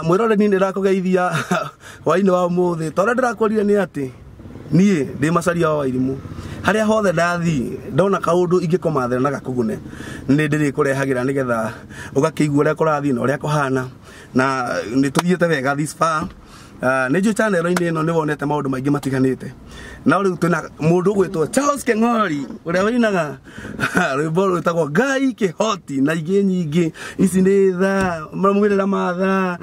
mwirore ni ndirakugeithia waini wa muthi tora ndirakorire ni ati nie ndi macaria wa Wairimu haria hothe ndathi ndona kaundu ingikomathera na gakugune ni ndiri kurehagira nigetha ugakiigua uria kurathi na uria kuhana na ni tuthiete wega this far. Nejo channel ino ni wonete maundu maingi matiganite na uri tuna mundu gwitwo Charles Keng'ori uria winaga rwimbo rwitagwo Ngai Kihoti na ingi nyingi ici ni tha mwirira matha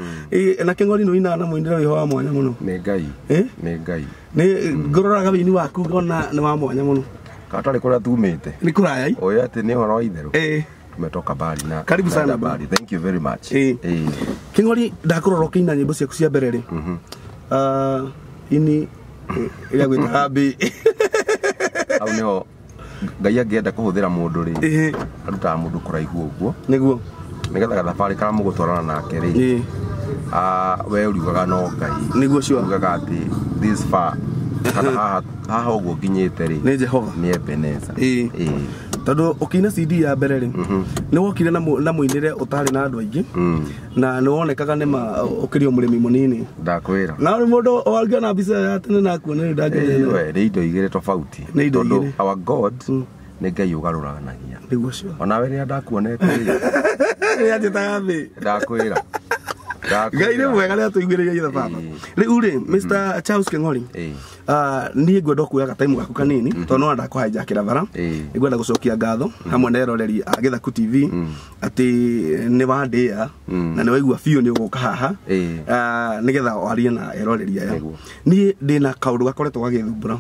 na Keng'ori no ina na mwindira wiho wa mwanya muno ni Ngai ni Ngai ni ngororaga wini waku ngona ni wa mwanya muno katari kuria tumite ni kuraya oya ati ni horo itheru tumetoka bali na karibu sana bali. Thank you very much. Keng'ori ndakuroroka ina nyimbo ciaku cia mbere ri ini ila gwita bi au niho Ngai angienda kuhuthira mundu ri aruta mundu kuraihu uguo niguo nigetha gathabari kara mugutwarana nake ri we uriugaga no Ngai niguo cio ugaga ati this far kana haha uguo nginyite ri ni Jehova ni Ebeneza tondu ukina CD ya mbere ri ni wokire na muinire utari na andu aingi na ni wonekaga ni ma ukirio murimi munini ndakwira na mundu wangiona bica ya tene na kuona ni ndangire we ri indo igire tofauti tondu our God ni Ngai ugaruranagia niguo cio ona we ri ndakuonete ri ajitaga thi ndakwira Ngai ni mwega ni atuiguiria ithe baba riu ri Mr. Charles Keng'ori ni ngwenda kuoya time gaku kanini tondu no ndakuhijakira bara ngwenda gucokia ngatho hamwe na eroreri a Githaku TV ati ni wandia na ni waigua biu ni uguka haha nigetha warie na eroreri aya ni ndina kaundu gakoretwo gagithumbura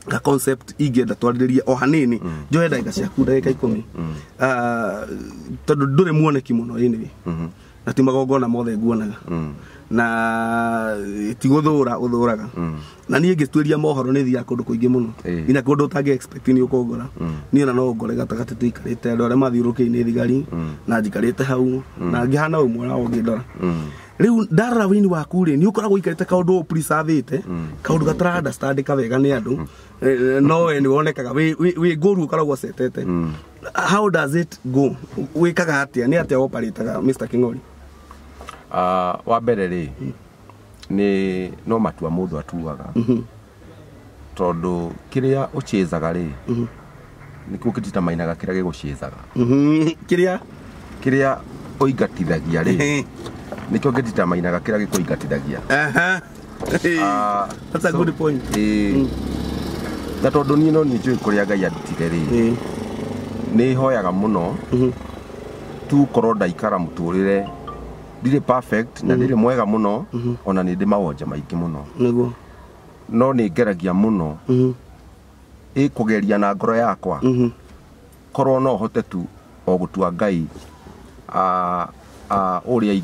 ga concept ingenda twaririe o hanini njoe ndagika ciaku ndagika 10 tondu nduri muoneki muno ini na ti magongona mothe nguonaga na ti guthura uthuraga na nie ngituiria mohoro ni thia kundu kuingi muno ina kundu utangi expect ni ukongora ni ona no ngore gatagati tuikarite andå aria mathiurukiine thigari na njikarite hau na ngihana umwe na ngindora riu ndarora wini waku ri ni ukoragwo ikarite kaundu preservate kaundu gatara understand ka wega ni andu no we ni wonekaga we nguru ukoragwo setete how does it go wikaga atia ni atia operataga Mr. Keng'ori wa mbere ri ni no matua mundu atuaga tondu kiria uchezaga ri ni kukitita mainaga kiria giguchezaga kiria oigatithagia ri nikyo ngitita mainaga kiria gikuigatithagia that's a good point na tondu ni no ni njui kuria Ngai andutire ri ni hoyaga muno tu korwo ndaikara muturire ndire perfect na ndire mwega muno ona ni ndi mawonja maingi muno niguo no ni ngeragia muno kugeria na ngoro yakwa korwo no hote tu o gutua Ngai uria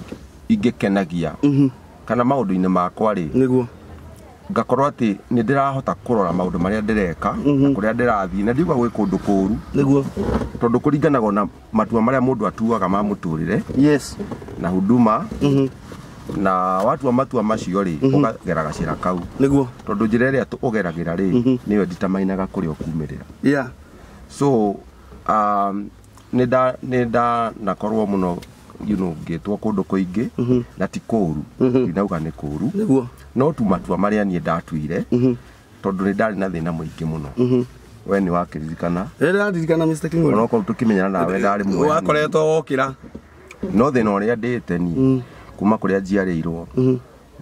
ingikenagia kana maundu-ini makwa ri niguo ngakorwo ati ni ndirahota kurora maundu maria ndireka kuria ndirathi na ndigwa gwi kundu kuru niguo tondu kuringanaga na matua maria mundu atuaga ma muturire yes na huduma na watu wa matua macio ri ukagera gacira kau niguo tondu njira iria ugeragira ri niyo determinaga kuria ukumirira so nida nakorwo muno ngitwo kundu kuingi na ti kuru ndinauga ni kuru niguo no tu matua maria nie ndatuire tondu ni ndari na thina muingi muno we ni wakiririkana ndirikana Mr. Keng'ori no ko tukimenyana nawe ndari mwe wakoretwo wokira no thina uria ndite ni kuma kuria njiarirwo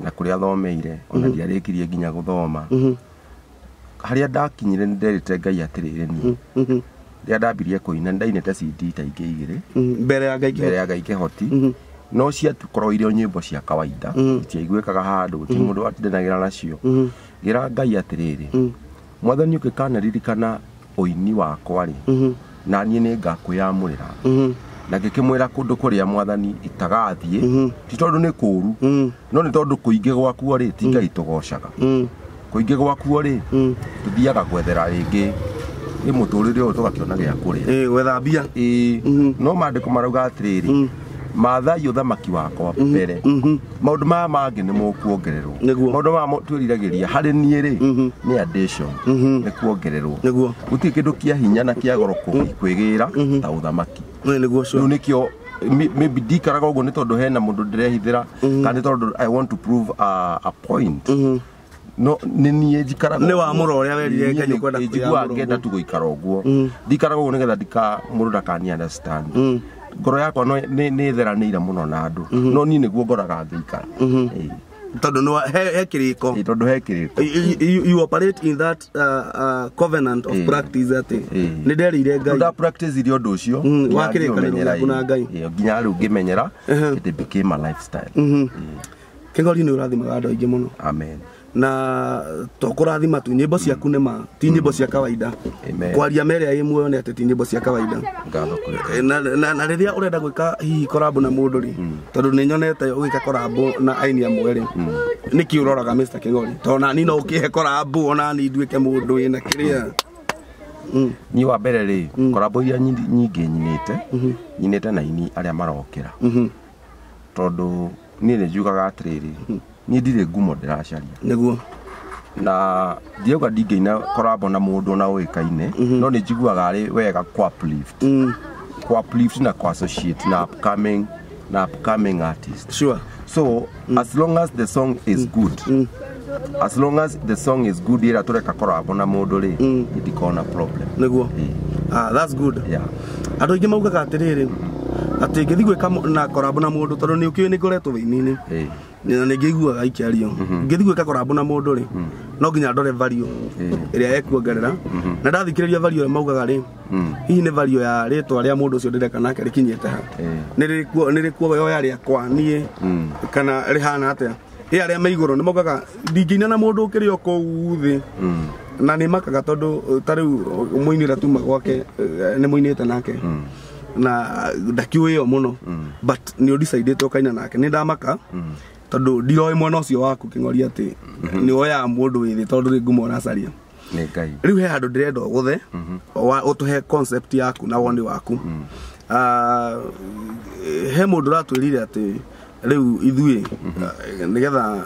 na kuria thomeire ona ndiarikirie nginya guthoma haria ndakinyire nderite Ngai atirire ni ria ndambirie kuina ndainete CD ta ingi igiri mbere ya Ngai Kihoti no cia tukorwo irio nyimbo cia kawaida itiaiguikaga handu ti mundu atindenagira nacio gira Ngai atiriri mwathani ukikana ririkana uini wakwa ri na nie ni ngakuyamurira na ngikimwira kundu kuria mwathani itagathie ti tondu ni kuru no ni tondu kuingi gwaku ri ti Ngai tugocaga kuingi gwaku ri tuthiaga gwethera ringi ni muturire uyu tugakiona gia kuria gwetha mbia no mandiko marauga atiriri mathai uthamaki wakwa mbere maundu maya mangi ni mukuongererwo maundu maya twiriragiria hari nie ri ni addition ni kuongererwo niguo guti kindu kia hinya na kia goro kwigira ta uthamaki niguo riu nikio maybe ndikaraga ũguo nĩ tondũ hena mũndũ ndĩrehithĩra kana nĩ tondũ I want to prove a point. No nini njikaraga nĩ wa mũro ũrĩa werire Ngai ũkwenda kũigua ngenda tu gũikara ũguo ndikaraga ũguo nĩgetha mũndũ ndakani understand. Ngoro yakwa nĩ theranĩire mũno na andũ no niĩ nĩguo ngoraga ngĩikara tondũ no he kĩrĩko tondũ he kĩrĩko you operate in that covenant of practice ati nĩ nderĩire Ngai nda practice irio ũndũ ũcio wa kĩrĩkanĩro na Ngai nginya rĩu ngĩmenyera it became a lifestyle. Kĩng'ori nĩ ũrathimaga andũ aingĩ mũno. Amen. Na tokũrathima tu nyĩmbo ciaku nĩ ma ti nyĩmbo cia kawaida kwaria merĩa ĩ muoyo nĩ atĩ ti nyĩmbo cia kawaida na rĩrĩa ũrenda gwĩka hihi korabo na mũndũ rĩ tondũ nĩ nyonete ũgĩka korabo na aini amwe rĩ nĩkĩ ũroraga Mr. Kĩng'ori tondũ nani no ũkĩhe korabo ona ni nduĩke mũndũ wĩna kĩrĩa ni wa mbere rĩ korabo iria nyingĩ nyinĩte na ini arĩa marokĩra tondũ niĩ nĩ njugaga atĩrĩrĩ ni ndirĩ ngumo ndĩracaria nĩguo na ndiauga ndingĩina korabo na mũndũ na ũĩkaine no nĩ njiguaga arĩ wega kwa uplift na kwa associate na upcoming artist. Sure. So as long as the song is good as long as the song is good ira tureka korabo na mũndũ rĩ ndikona problem nĩguo that's good. Yeah. Andũ aingĩ maugaga atĩrĩrĩ atĩ ngĩthi gwĩka na korabo na mũndũ tondũ nĩ ũkĩũĩ nĩ ngoretwo wĩini-inĩ na nĩ ngĩiguaga ikĩario ngĩthi gwĩka korabo na mũndũ rĩ no nginya ndore value ĩrĩa ekuongerera na ndathikĩrĩria value ĩrĩa maugaga rĩ hihi nĩ value ya rĩtwa rĩa mũndũ ũcio ndĩreka nake rĩkinyĩte ha nĩ rĩkuo yoya rĩakwa niĩ kana rĩhana atĩa arĩa me igũrũ nĩ maugaga ndingĩina na mũndũ ũkĩrĩ o kũu thĩ na nĩ makaga tondũ ta rĩu mũinĩra tuma gwake nĩ mũinĩte nake na ndakiũĩ yo mũno but nĩ ũdecidĩte ũkaina nake nĩ ndamaka tondũ ndiroĩ mwena ũcio waku Kĩng'ori atĩ nĩ woyaga mũndũ wĩ thĩ tondũ rĩ ngumo ũracaria nĩ Ngai. Rĩu he handũ ndĩrenda ũgũthe ũtũhe concept yaku na woni waku he mũndũ ũratwĩrire atĩ rĩu ithuĩ nĩgetha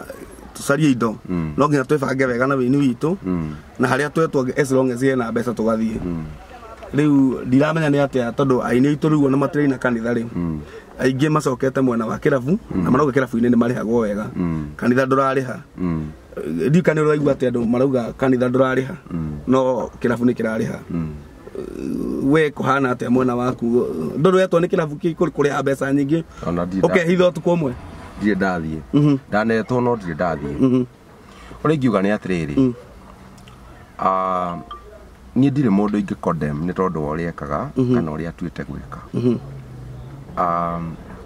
tũcarie indo no nginya twĩbange wega na wĩini witũ na harĩa twetwo as long as hena mbeca tũgathiĩ rĩu ndiramenya nĩ atĩa tondũ aini aitũ rĩu ona matĩrĩ na kanitha rĩ aingĩ macokete mwena wa kĩrabu na marauga kĩrabu-inĩ nĩ marĩhagwo wega kanitha ndũrarĩha ndikane ũraigua atĩ andũ marauga kanitha ndũrarĩha no kĩrabu nĩ kĩrarĩha we kũhana atĩa mwena waku ndũretwo nĩ kĩrabu kũrĩha mbeca nyingĩ ũkehitha ũtukũ ũmwe ndirĩ ndathiĩ ndanetwo no ndirĩ ndathiĩ ũrĩa ingiuga nĩ atĩrĩrĩ niĩ ndirĩ mũndũ ingĩ condemn nĩ tondũ wa ũrĩa ekaga kana ũrĩa atuĩte gwĩka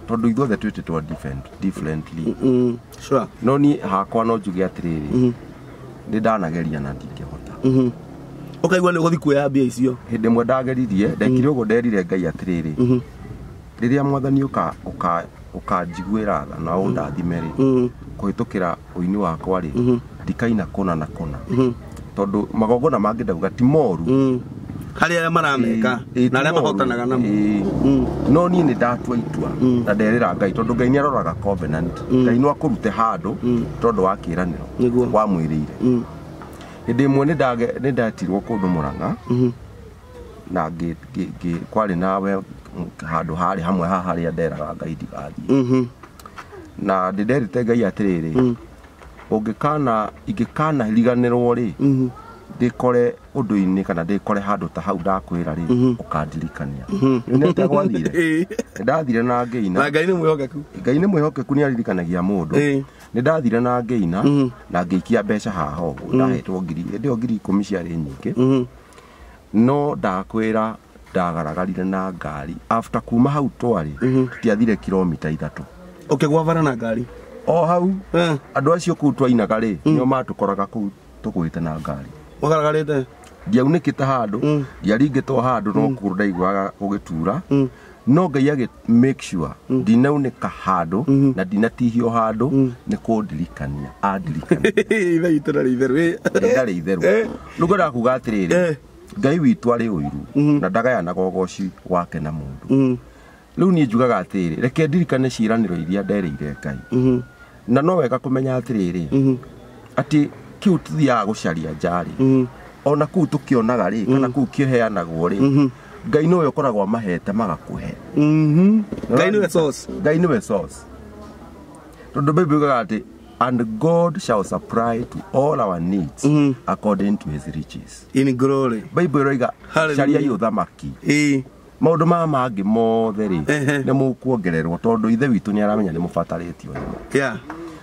tondũ ithuothe twĩtĩtwo differently sure no niĩ hakwa no njuge atĩrĩrĩ nĩ ndanageria na ndingĩhota ũkaigua nĩ ũgũthiĩ kuoya mbia icio hĩndĩ ĩmwe ndageririe ndekire ũguo nderire Ngai atĩrĩrĩ rĩrĩa Mwathani ũkanjiguĩra tha na ũndathime rĩ kũhĩtũkĩra ũini wakwa rĩ ndikaina kũna na kũna tondũ magongona mangĩ ndauga ti moru harĩa marameka na arĩa mahotanaga namo no niĩ nĩ ndatua itua na nderĩra Ngai tondũ Ngai nĩ aroraga covenant Ngai no akũrute handũ tondũ wa kĩĩranĩro wamwĩrĩire hĩndĩ ĩmwe nĩ ndatirwo kũndũ Mũrang'a na kwarĩ nawe handũ harĩ hamwe haha harĩa nderaga Ngai ndigathiĩ na nderĩte Ngai atĩrĩrĩ ingĩkana riganĩrwo rĩ ndĩkore ũndũ-inĩ kana ndĩkore handũ ta hau ndakwĩra rĩ ũkandirikania nĩ ndagwathire ndathire na ngĩina na Ngai nĩ mwĩhokeku nĩ aririkanagia mũndũ nĩ ndathire na ngĩina na ngĩikia mbeca haha ũguo ndahetwo ngiri ĩyo ngiri 10 ciarĩ nyingĩ no ndakwĩra ndagaragarire na ngari after kuma hau twarĩ tũtiathire kilomita 3 ũkĩgwa bara na ngari o hau andũ acio kũu twainaga rĩ nĩo matũkoraga kũu tũgwĩte na ngari wagaragarĩte ndiaunĩkĩte handũ ndiaringĩtwo handũ no kũgũrũ ndaiguaga gũgĩtura no Ngai agĩ make sure ndinaunĩka handũ na ndinatihio handũ nĩ kũndirikania andirikania ithe itũra rĩitherũ ndarĩ itherũ rĩu ngwenda kuuga atĩrĩrĩ Ngai witũ arĩ ũiru na ndagayanaga ũgoci wake na mũndũ rĩu niĩ njugaga atĩrĩrĩ reke ndirikane ciĩranĩro iria nderĩire Ngai na no wega kũmenya atĩrĩrĩ atĩ kĩu tuthiaga gũcaria njarĩ ona kũu tũkĩonaga rĩ kana kũu kĩheanagwo rĩ Ngai no yokoragwo mahete magakuhe. Ngai niwe source. Ngai niwe source. Tondu Bible yugaga ati and God shall supply to all our needs according to his riches in glory. Bible yoiga sharia yuthamaki. Maundu ma mangi mothe ri ne mukuongererwo tondu ithe witu ni aramenya ni mubatarĩtio nyuma. Yeah.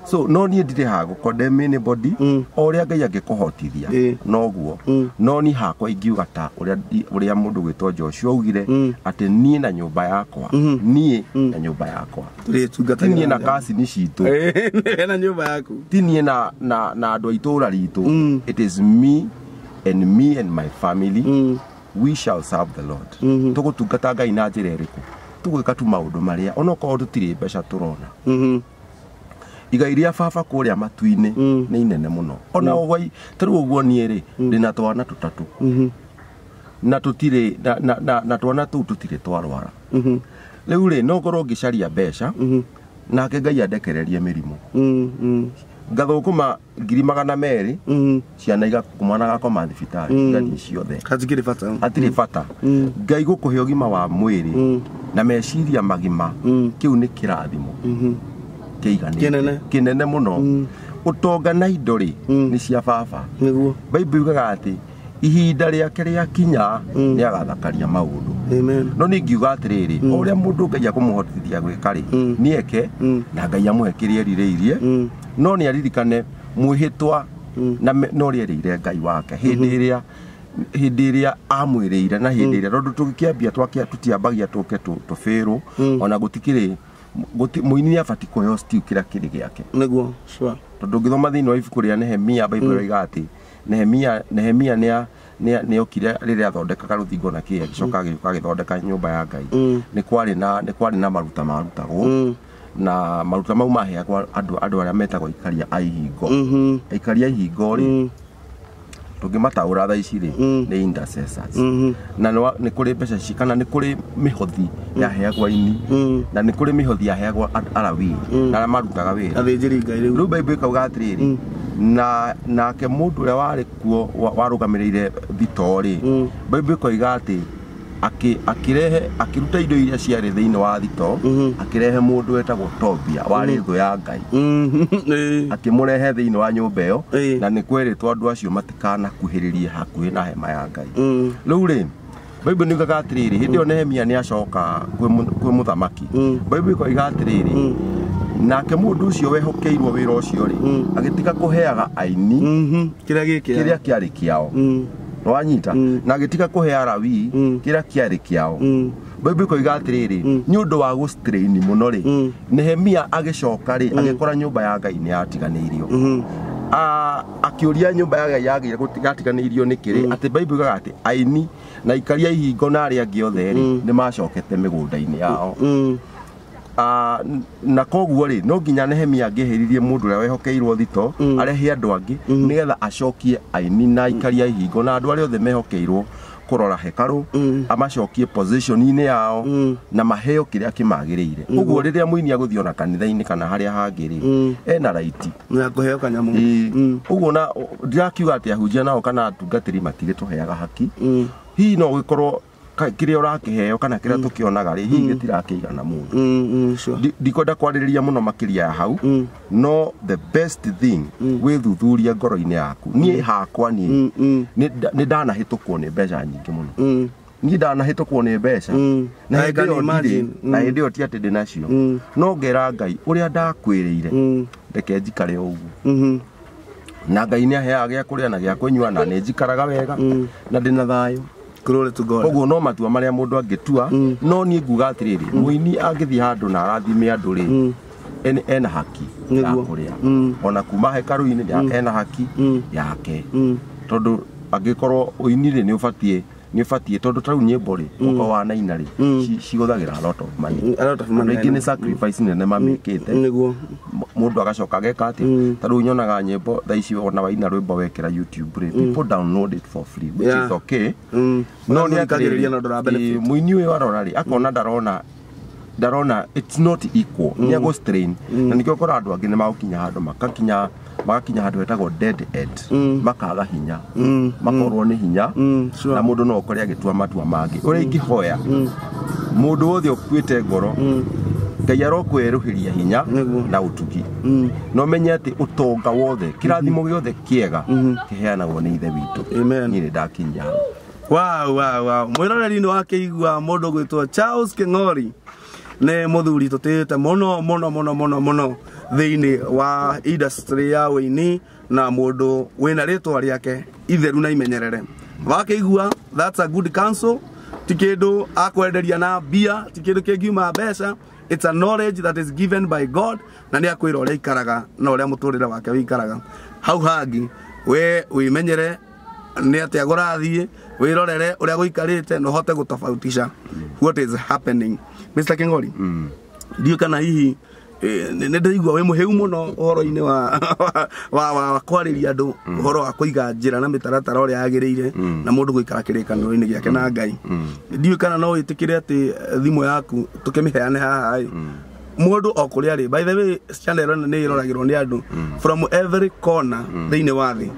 So no ni ndire ha go condemn anybody oria Ngai angikuhotithia noguo no ni hakwa ingiuga ta uria mundu gwitwo Joshua ugire ati nie na nyumba yakwa nie na nyumba yakwa nie na kasi ni citu na nyumba yaku nie na andu aitura ritu. It is me and my family. We shall serve the Lord. Tugutungata Ngai na njira iriku tugwika tu maundu maria onokorwo tutire mbeca turona. Igai ria baba kuria matu-ini ni inene muno. Ona ogwai taru ogwo nie ri ndina twana tutatu. Na tutire na twana tu tutire twarwara. Riu ri no ngorwo ngicaria mbeca nake Ngai andekererie mirimu. Ngathukuma 200,000 ciana igakumana gakoma thibitari ngani ciothe katigire bata atire bata. Ngai gukuhe ugima wa mwiri na meciria magima kiu ni kirathimo kinene muno. Utonga na indo ri ni cia baba. Bible yugaga ati ihinda riake ria kinya ni agathakaria maundu. Amen. No ni ngiuga atiriri uria mundu Ngai akumuhotithia gwika ri ni eke na Ngai amuhekirie rirĩirie no ni aririkane mwihitwa na no rierire Ngai wake hindi iria amwirĩire na hindi iria tondu tugikiambia tutiambagia tuke tufiru ona gutikire muini abati kuheo still kira kiri giake niguo sure tondu ngithoma thiini wa ibuku ria Nehemia Bible yoiga ati Nehemia ni okire riria athondekaga ruthingo na kia gicoka agithondeka nyumba ya Ngai ni kwari na maruta marutagwo na maruta mau maheagwo andu aria metagwo ikaria a ihingo. Ikaria ihingo ri tungimataura tha ici ri ni intercessors na ni kuri mbeca cikana ni kuri mihothi yaheagwo ini na ni kuri mihothi yaheagwo arawi na marutaga wira athĩnjĩri Ngai riu Bible ikauga atiriri nake mundu uria wari kuo warugamiririre thitori Bible ikoiga ati akiruta indo iria ciari thiini wa thito akirehe mundu wetagwo Tobia wari thu ya Ngai akimurehe thiini wa nyumba iyo na ni kweritwo andu acio matikana kuhiririe hakuhi na hema ya Ngai. Riu ri Bible ni yugaga atiriri hindi yo Nehemia ni acoka kwi muthamaki Bible ikoiga atiriri nake mundu ucio wehokeirwo wira ucio ri agitiga kuheaga aini kiria kiari kiao wanyita na agitiga kuhe arawi kiria kiari kiao. Bible ikoiga atiriri ni undu wa gustrain muno ri Nehemia agicoka ri agikora nyumba ya Ngai ni yatiganiirio akiuria nyumba ya Ngai yagire gutiganiirio nikiri ati Bible ikoiga ati aini na ikaria ihingo na aria angi othe ri ni macokete migunda-ini yao. Na koguo ri no nginya Nehemia angihiririe mundu uria wehokeirwo thito arehe andu angi nigetha acokie aini na ikaria ihingo na andu aria othe mehokeirwo kurora hekaru amacokie position-ini yao na maheo kiria kimagirire. Uguo riria muini aguthiona kanitha-ini kana haria hangi ri ena right na kuheo kanyamu. Uguo na ndirakiuga ati ahunjia nao kana atungatiri matige tuheaga haki hi no gikorwo kiria urakiheo kana kiria tukionaga ri hi gitirakiigana mundu ndikwenda kwaririria muno makiria ya hau no the best thing withuthuria ngoro-ini yaku nie hakwa ni ndanahitukwo ni mbeca nyingi muno ni ndanahitukwo ni mbeca na hindi yo ti ati ndinacio no ngera Ngai uria ndakwiriire ndeke njikare uguo na Ngai ni aheaga gia kuria na gia kunyua na ni njikaraga wega na ndina thayo. Glory to God. Oguo no matua maria mundu angitua no ni nguga atiriri muini angithi handu na arathime andu ri ena haki ya kuria ona kuma hekaru-ini ena haki yake tondu angikorwo uini ri ni ubatie tondu tau nyimbo ri uko wa naina ri ciguthagira a lot of money ni sacrifice nene mamikite niguo mundu agacoka ageka ati tariu nyonaga nyimbo tha ici ona waina rwimbo wekira YouTube ri people download it for free which is okay no ni akagiriria na ndora benefit muini uyu arora ri akona ndarona it's not equal ni ago strain na nikio kora andu angi ni magukinya handu makakinya magakinya handu hetagwo dead end makaga hinya makorwo ni hinya na mundu no ukore agitua matua mangi uri ingihoya mundu wothe ukuite ngoro Ngai arokweruhiria hinya na utugi no menye ati utonga wothe kirathimo giothe kiega kiheanagwo ni ithe witu ni ndakinya wow mwiroreri ni wakeigua mundu gwitwo Charles King'ori ne muthuri tutite mono thiini wa industry ya wini na mundu wina ritwa riake itheru na imenyerere wakeigua that's a good counsel tikindu akwenderia na bia tikindu kingiuma mbeca. It's a knowledge that is given by God na ni akwira uria ikaraga na uria muturire wake wikaraga hau hangi we wimenyere ni atia gurathie wirorere uria guikarite no hote gutofautisha what is happening. Mr. King'ori ndio kana hihi ndaigua we muheu muno uhoro-ini wa kwariria andu uhoro wa kuiga njira na mitaratara uria yagirire na mundu guikara kirikaniro-ini giake na Ngai ndio kana no itikire ati thimu yaku tukimiheane haha mundu okuria ri by the way channel ino ni iroragirwo ni andu from every corner thiini wa thi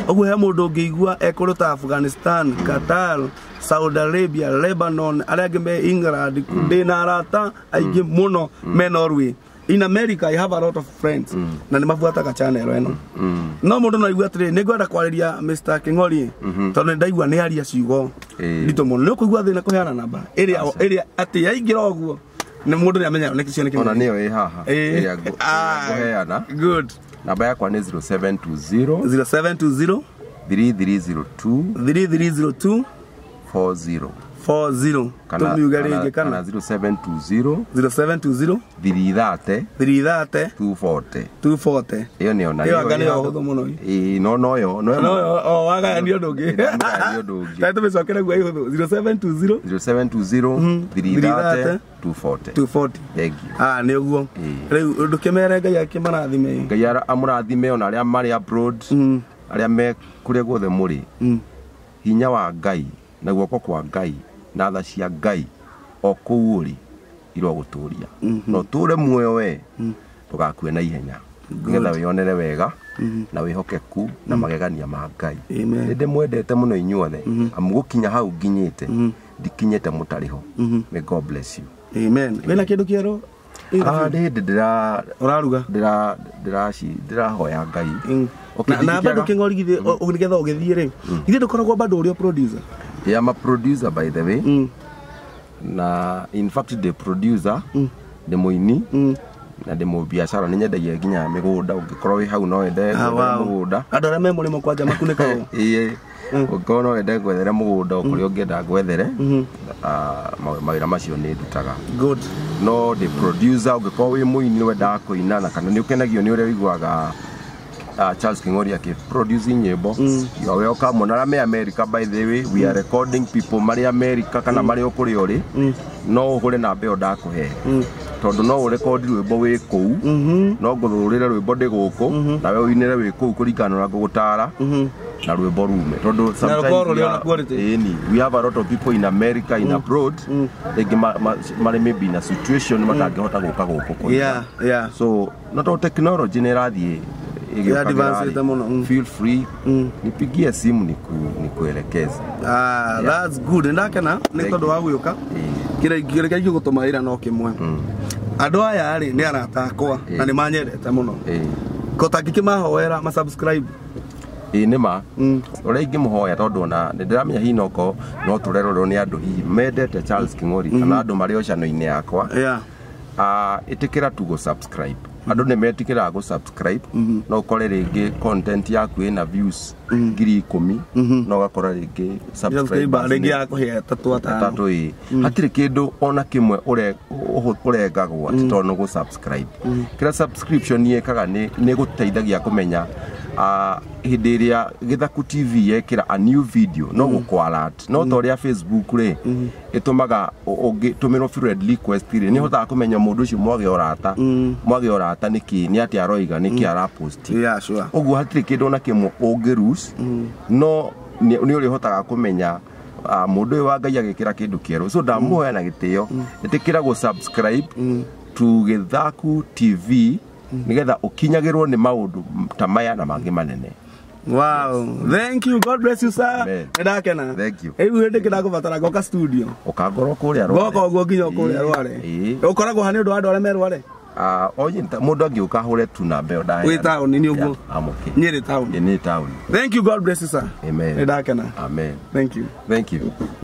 oguo he mundu ngiigua ekuruta Afghanistan, Qatar, Saudi Arabia, Lebanon, arĩa me England, ndina arata aingĩ muno me Norway. In America I have a lot of friends na nimafuataga channel eno no mundu no igua atiri nigwenda kwariria Mr. King'ori tondu ndaigua ni aria ciugo ndito muno ni kuigua thina kuheana namba area ati yaingira oguo ni mundu ni amenya ni kicio ni ona niyo ĩ haha area kuheana good namba yakwa ni 0720 3302 40 tumiugaringe kana 0720 330 240 iyo ni ona iyo ngani yo huthu muno no yo waga ndio ndungi taito mesokera gwa huthu 0720 330 240 thank you ni uguo riu ndukimere Ngai akimarathime Ngai amurathime ona aria mari abroad aria me kuria guothe muri hinya wa Ngai na guoko kwa Ngai na tha cia Ngai o kuu uri iro guturia no ture muoyo we tugakue na ihenya ngetha wionere wega na wihokeku na magegania ma Ngai ndi mwendete muno inyuothe amugukinya hau nginyite ndikinyite mutariho may God bless you amen wena kindu kiero ndira uraruga ndira hoya Ngai na bado King'ori githe ugetha ugithie ri githe ndukoragwo bado uri producer. Yeah, I'm a producer by the way. Na in fact the producer the muini na the mo biashara ni nyendagia ginya migunda ungikorwo wi hau no ende mugunda andu aria me murimo kwanja makuneka ukono ende gwethere mugunda ukuri ungienda gwethere mawira macio ni ndutaga good no the producer ungikorwo wi muini wenda kuina na kana ni ukenagio ni uria wiguaga Charles King'ori ake producing nyimbo yo welcome na me America by the way we are recording people mari America kana mari okuri ori no uhure na mbe ndakuhe tondu no urecord rwimbo wi kou no nguthurire rwimbo ndi guku na we uinire wi kou kurikana na ngugutara na rwimbo rume tondu sometimes we have a lot of people in America in abroad they mari maybe in a situation matangihota guka guku yeah so not technology ni rathie feel free nipigie simu nikuelekeze that's good ndakena ni tondu wa guyuka kire kaigi gutuma ira no kimwe andu aya ri ni aratakwa na ni manyendete muno kota kikimahoera ma subscribe nima uria ingimuhoya tondu na ndiramenya hinoko no turerorwo ni andu hihi mendete Charles King'ori kana andu mari ocano-ini yakwa itikira tu go subscribe andu ne metikira go subscribe no kore ringi content yaku ina views 10,000 no gakora ringi subscribe ringi yakuhe tatu hatire kindu ona kimwe uregagwo tondu go subscribe kira subscription yekaga ni guteithagia kumenya hindi iria Githaku TV yekira a new video no gukwalat no toria Facebook ri itumaga tumiro friend request ri ni hota kumenya mundu ucio mwage orata niki ni ati aroiga niki ara post sure ogu hatire kindu na kimwe ungirus no ni uri hotaga kumenya mundu wa Ngai agikira kindu kieru so ndamuhoya na gitio itikira go subscribe to Githaku TV nigetha ukinyagirwo ni maundu ta maya na mangi manene. Wow, thank you, God bless you sir. Ndakena. Thank you. Eyu hende kirakubatara goka studio. Ukangorwo kuria Rware. Goka ugo nginya kuria Rware. Ukoragwo hani undu andu arĩa me Rware. Oye mundu angiuka hure tu na mbeo ndahe. Wi town ni ugo. Amoke. Nyeri town. Ni town. Thank you, God bless you sir. Amen. Ndakena. Amen. Thank you. Thank you.